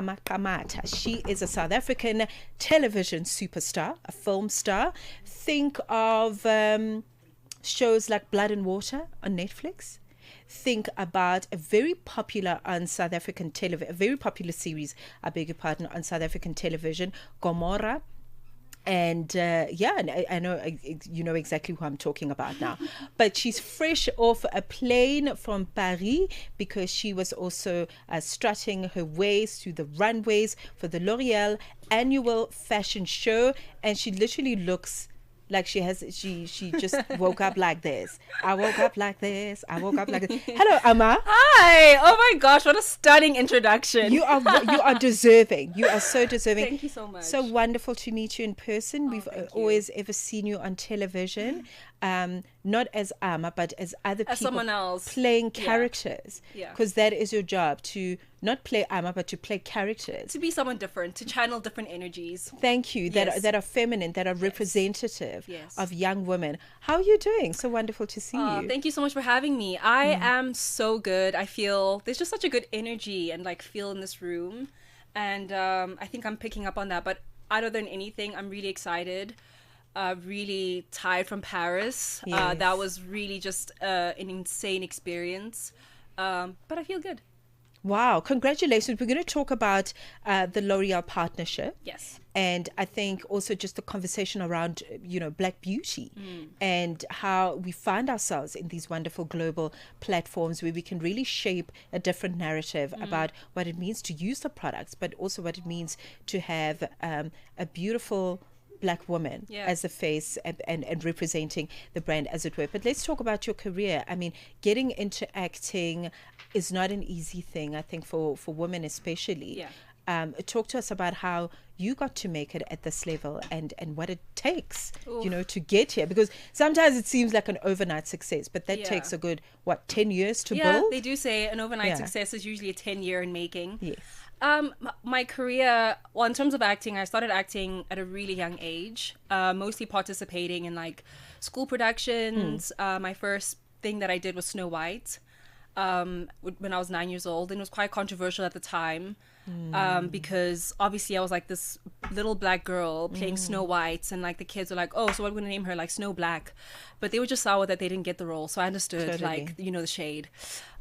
Ama Qamata. She is a South African television superstar, a film star. Think of shows like Blood and Water on Netflix. Think about a very popular on South African television, a very popular series, I beg your pardon, on South African television, Gomorrah. And and I know you know exactly who I'm talking about now. But she's fresh off a plane from Paris because she was also strutting her ways through the runways for the L'Oreal annual fashion show, and she literally looks like she just woke up like this. I woke up like this. I woke up like this. Hello, Ama. Hi. Oh my gosh, what a stunning introduction. You are deserving. You are so deserving. Thank you so much. So wonderful to meet you in person. We've always ever seen you on television, not as Ama, but as other people, someone else playing characters. Because that is your job, to not play Ama, but to play characters. To be someone different, to channel different energies. Thank you. That are feminine, that are representative of young women. How are you doing? So wonderful to see you. Thank you so much for having me. I am so good. I feel there's just such a good energy and feel in this room. And I think I'm picking up on that. But other than anything, I'm really excited. Really tired from Paris. That was really just an insane experience. But I feel good. Wow, congratulations. We're going to talk about the L'Oreal partnership. Yes. And I think also just the conversation around, Black beauty and how we find ourselves in these wonderful global platforms where we can really shape a different narrative about what it means to use the products, but also what it means to have a beautiful Black woman as the face and representing the brand, as it were. But let's talk about your career. I mean, getting into acting is not an easy thing, I think, for women especially. Talk to us about how you got to make it at this level and what it takes, to get here. Because sometimes it seems like an overnight success, but that takes a good, 10 years to build? Yeah, they do say an overnight success is usually a 10-year in making. Yes. My career, well, in terms of acting, I started acting at a really young age, mostly participating in school productions. My first thing that I did was Snow White when I was 9 years old, and it was quite controversial at the time because obviously I was this little Black girl playing Snow White, and the kids were like, oh, so what are we gonna name her, Snow Black? But they were just sour that they didn't get the role, so I understood the shade.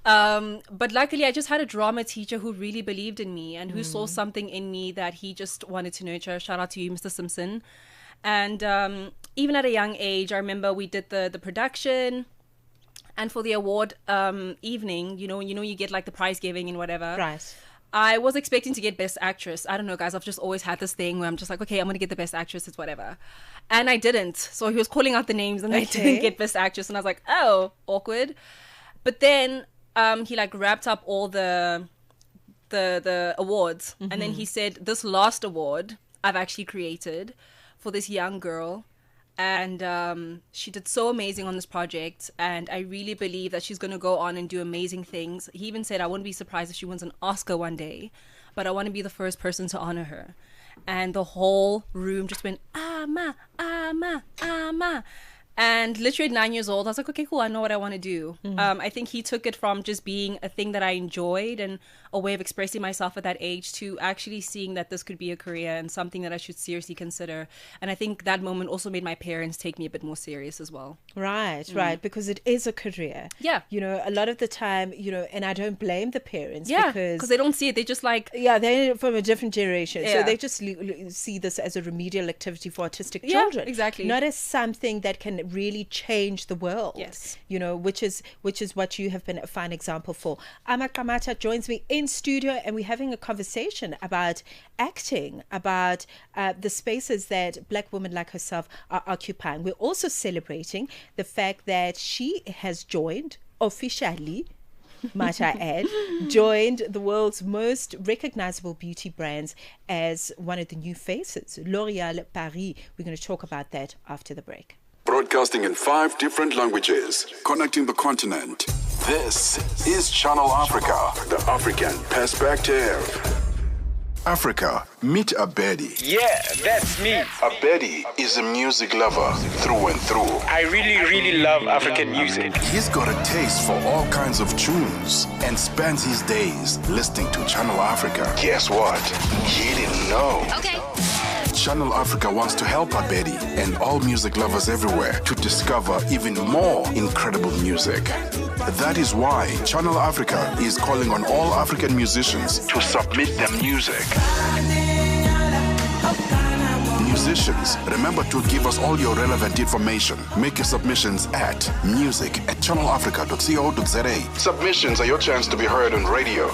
But luckily I just had a drama teacher who really believed in me and who saw something in me that he just wanted to nurture. Shout out to you, Mr. Simpson. And even at a young age, I remember we did the production, and for the award evening, you get the prize giving and whatever. Right. I was expecting to get Best Actress. I don't know, guys. I've just always had this thing where I'm just okay, I'm going to get the Best Actress. It's whatever. And I didn't. So he was calling out the names and I didn't get Best Actress. And I was like, oh, awkward. But then he wrapped up all the awards. And then he said, this last award I've actually created for this young girl. And she did so amazing on this project, and I really believe that she's going to go on and do amazing things. He even said, I wouldn't be surprised if she wins an Oscar one day, but I want to be the first person to honor her. And the whole room just went, Ama, Ama, Ama. And literally at 9 years old, I was like, okay, cool, I know what I want to do. I think he took it from just being a thing that I enjoyed and a way of expressing myself at that age to actually seeing that this could be a career and something that I should seriously consider. And I think that moment also made my parents take me a bit more serious as well. Right, because it is a career. Yeah. A lot of the time, and I don't blame the parents because they don't see it. They just they're from a different generation. Yeah. So they just see this as a remedial activity for autistic children. Exactly. Not as something that can really change the world. Yes. Which is what you have been a fine example for. Ama Qamata joins me in studio, and we're having a conversation about acting, about the spaces that Black women like herself are occupying. We're also celebrating the fact that she has joined officially, might I add, joined the world's most recognizable beauty brands as one of the new faces, L'Oreal Paris. We're going to talk about that after the break. Broadcasting in 5 different languages, connecting the continent. This is Channel Africa, the African perspective. Africa, meet Abedi. Yeah, that's me. Abedi is a music lover through and through. I really love African music. He's got a taste for all kinds of tunes and spends his days listening to Channel Africa. Guess what? He didn't know. Okay. Channel Africa wants to help Abedi and all music lovers everywhere to discover even more incredible music. That is why Channel Africa is calling on all African musicians to submit their music. Musicians, remember to give us all your relevant information. Make your submissions at music@channelafrica.co.za. Submissions are your chance to be heard on radio.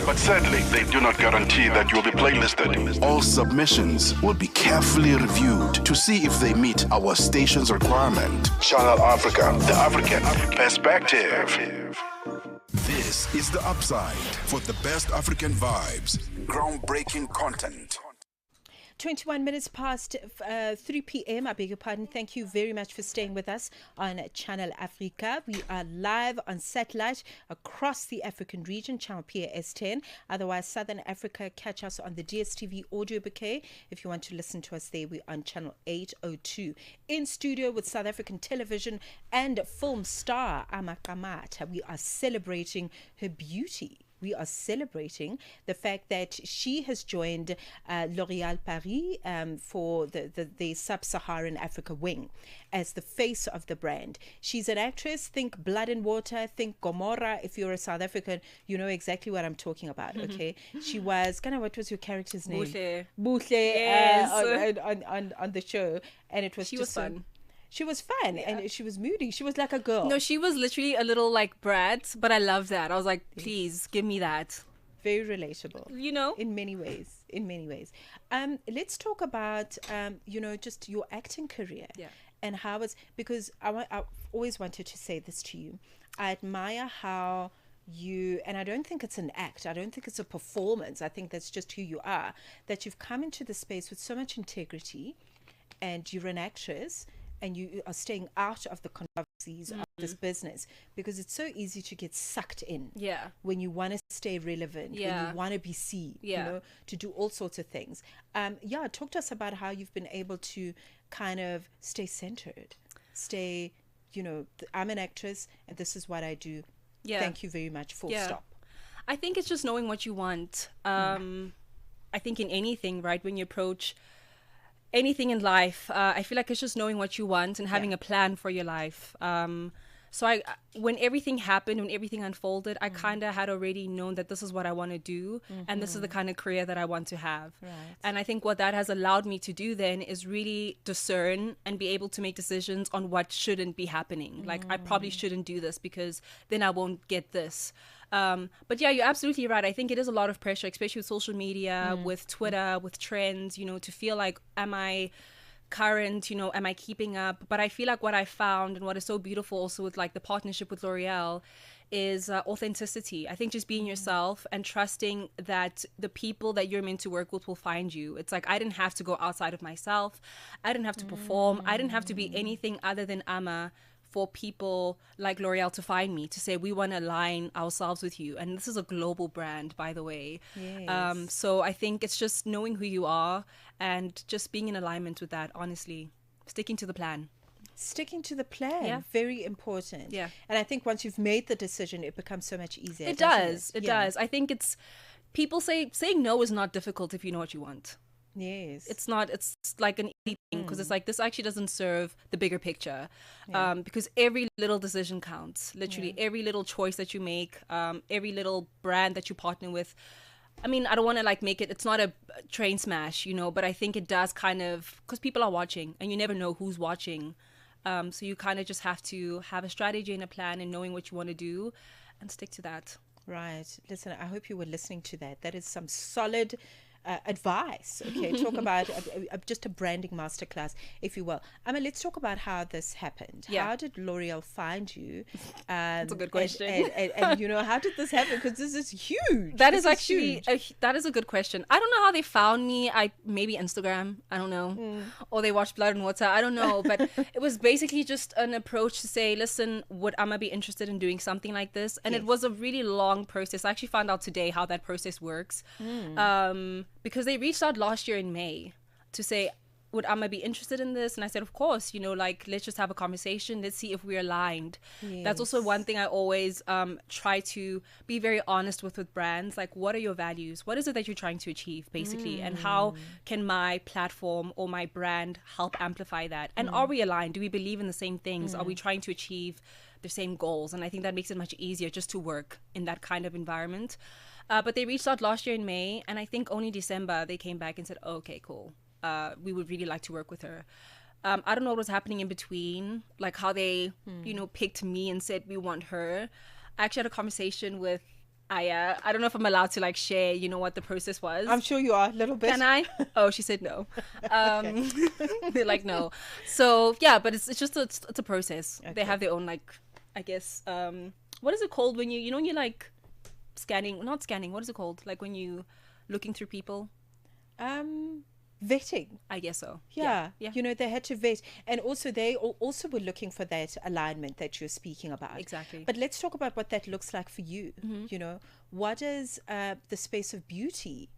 But sadly, they do not guarantee that you'll be playlisted. All submissions will be carefully reviewed to see if they meet our station's requirement. Channel Africa, the African perspective. This is The Upside for the best African vibes. Groundbreaking content. 21 minutes past 3 p.m. I beg your pardon. Thank you very much for staying with us on Channel Africa. We are live on satellite across the African region, Channel PAS10. Otherwise, Southern Africa, catch us on the DSTV audio bouquet. If you want to listen to us there, we're on Channel 802. In studio with South African television and film star Ama Qamata, we are celebrating her beauty. We are celebrating the fact that she has joined L'Oréal Paris for the Sub-Saharan Africa wing as the face of the brand. She's an actress. Think Blood and Water, think Gomorrah. If you're a South African, you know exactly what I'm talking about, okay? She was, what was your character's name? Buhle. Yes. On the show. And it was She was fun. She was fun and she was moody. She was like a girl. No, she was literally a little like brat, but I loved that. I was like, please give me that. Very relatable. You know? In many ways. Let's talk about, just your acting career. Yeah. And how it's, because I always wanted to say this to you. I admire how you, and I don't think it's an act. I don't think it's a performance. I think that's just who you are. That you've come into the space with so much integrity and you're an actress and you are staying out of the controversies of this business, because it's so easy to get sucked in when you want to stay relevant, when you want to be seen, to do all sorts of things. Talk to us about how you've been able to kind of stay centered, I'm an actress and this is what I do. Thank you very much, full stop. I think it's just knowing what you want. I think in anything, right, when you approach anything in life, I feel like it's just knowing what you want and having a plan for your life. So when everything happened, when everything unfolded, I kind of had already known that this is what I want to do and this is the kind of career that I want to have. Right. And I think what that has allowed me to do then is really discern and be able to make decisions on what shouldn't be happening. Like, I probably shouldn't do this because then I won't get this. But yeah, you're absolutely right. I think it is a lot of pressure, especially with social media, with Twitter, with trends, to feel like, am I current, am I keeping up? But I feel like what I found and what is so beautiful also with like the partnership with L'Oréal is authenticity. I think just being yourself and trusting that the people that you're meant to work with will find you. It's like, I didn't have to go outside of myself. I didn't have to perform. I didn't have to be anything other than Ama for people like L'Oréal to find me, to say, we want to align ourselves with you. And this is a global brand, by the way. Yes. So I think it's just knowing who you are and just being in alignment with that, honestly. Sticking to the plan. Very important. Yeah. And I think once you've made the decision, it becomes so much easier. It does. I think it's, people saying no is not difficult if you know what you want. Yes. It's not, it's like an easy thing, because it's like, this actually doesn't serve the bigger picture. Because every little decision counts. Literally every little choice that you make, every little brand that you partner with. I mean, I don't want to like make it, it's not a train smash, but I think it does kind of, because people are watching and you never know who's watching. So you kind of just have to have a strategy and a plan and knowing what you want to do and stick to that. Right. Listen, I hope you were listening to that. That is some solid advice. Okay, talk about just a branding masterclass, if you will. Let's talk about how this happened. How did L'Oréal find you? That's a good question. And how did this happen? Because this is huge. That is actually that is a good question. I don't know how they found me. Maybe Instagram. I don't know, or they watched Blood and Water. I don't know, but it was basically just an approach to say, listen, would Ama be interested in doing something like this? And it was a really long process. I actually found out today how that process works. because they reached out last year in May to say, would Ama be interested in this? And I said, of course, you know, like, let's just have a conversation. Let's see if we're aligned. That's also one thing I always try to be very honest with brands. Like, what are your values? What is it that you're trying to achieve, basically? And how can my platform or my brand help amplify that? And are we aligned? Do we believe in the same things? Are we trying to achieve the same goals? And I think that makes it much easier just to work in that kind of environment. But they reached out last year in May, and I think only December they came back and said, oh, okay, cool. We would really like to work with her. I don't know what was happening in between, like how they, you know, picked me and said, we want her. I actually had a conversation with Aya. I don't know if I'm allowed to like share, you know, what the process was. I'm sure you are a little bit. Can I? Oh, she said no. They're like, no. So yeah, but it's just it's a process. Okay. They have their own, like, I guess, what is it called when you know, when you're like not scanning, what is it called? Like when you looking through people? Vetting, I guess so. Yeah. You know, they had to vet, and also they also were looking for that alignment that you're speaking about. Exactly. But let's talk about what that looks like for you. You know, what is the space of beauty,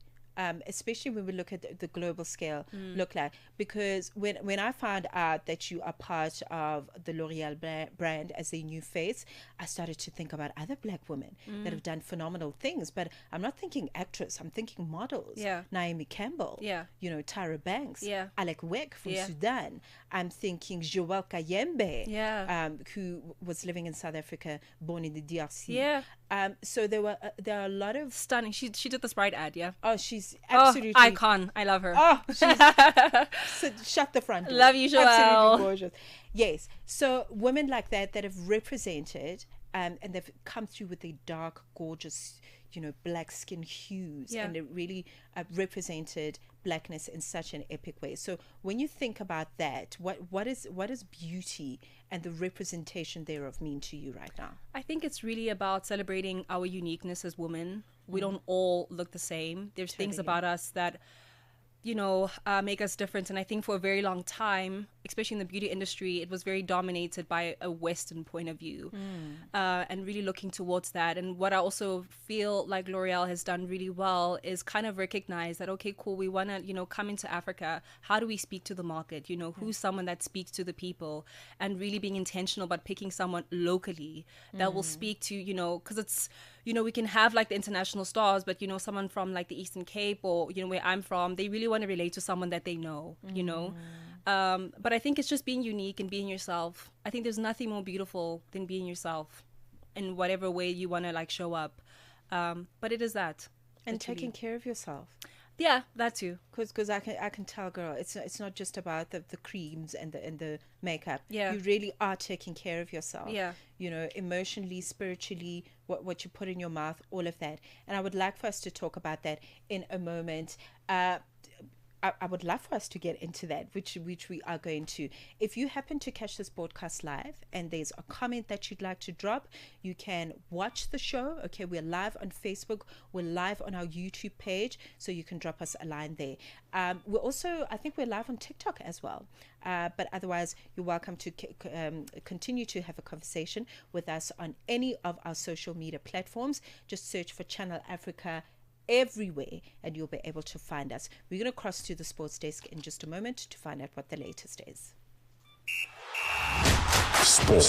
especially when we look at the global scale, look like? Because when I found out that you are part of the L'Oreal brand as a new face, I started to think about other Black women that have done phenomenal things. But I'm not thinking actress, I'm thinking models. Yeah. Naomi Campbell. Yeah. You know, Tyra Banks. Yeah. Alec Weck from Yeah. Sudan. I'm thinking Joël Kayembe. Yeah. Who was living in South Africa, born in the DRC. Yeah. So there are a lot of Stunning. She did the Sprite ad, yeah. Oh, she's absolutely icon. I love her. Oh, she's shut the front door. Love you, Joelle. Absolutely gorgeous. Yes. So women like that have represented, and they've come through with their dark, gorgeous, you know, black skin hues, and it really represented blackness in such an epic way. So when you think about that, what is beauty and the representation thereof mean to you right now? I think it's really about celebrating our uniqueness as women. We don't all look the same. There's things about us that, you know, make us different. And I think for a very long time, especially in the beauty industry, it was very dominated by a Western point of view, and really looking towards that. And what I also feel like L'Oreal has done really well is kind of recognize that, okay, cool, we want to, you know, come into Africa. How do we speak to the market? You know, who's someone that speaks to the people, and really being intentional about picking someone locally that will speak to, you know, because it's, you know, we can have like the international stars, but, you know, someone from like the Eastern Cape or, you know, where I'm from, they really want to relate to someone that they know, you know. But I think it's just being unique and being yourself. I think there's nothing more beautiful than being yourself in whatever way you want to like show up. But it is that. And literally. taking care of yourself. Yeah, that too. Because I can tell, girl, it's not just about the creams and the makeup. Yeah. You really are taking care of yourself. Yeah. You know, emotionally, spiritually, what you put in your mouth, all of that. And I would like for us to talk about that in a moment. I would love for us to get into that, which we are going to. If you happen to catch this broadcast live and there's a comment that you'd like to drop, you can watch the show. Okay, we're live on Facebook. We're live on our YouTube page, so you can drop us a line there. We're also, I think we're live on TikTok as well. But otherwise, you're welcome to continue to have a conversation with us on any of our social media platforms. Just search for Channel Africa everywhere and you'll be able to find us. We're going to cross to the sports desk in just a moment to find out what the latest is. Sport.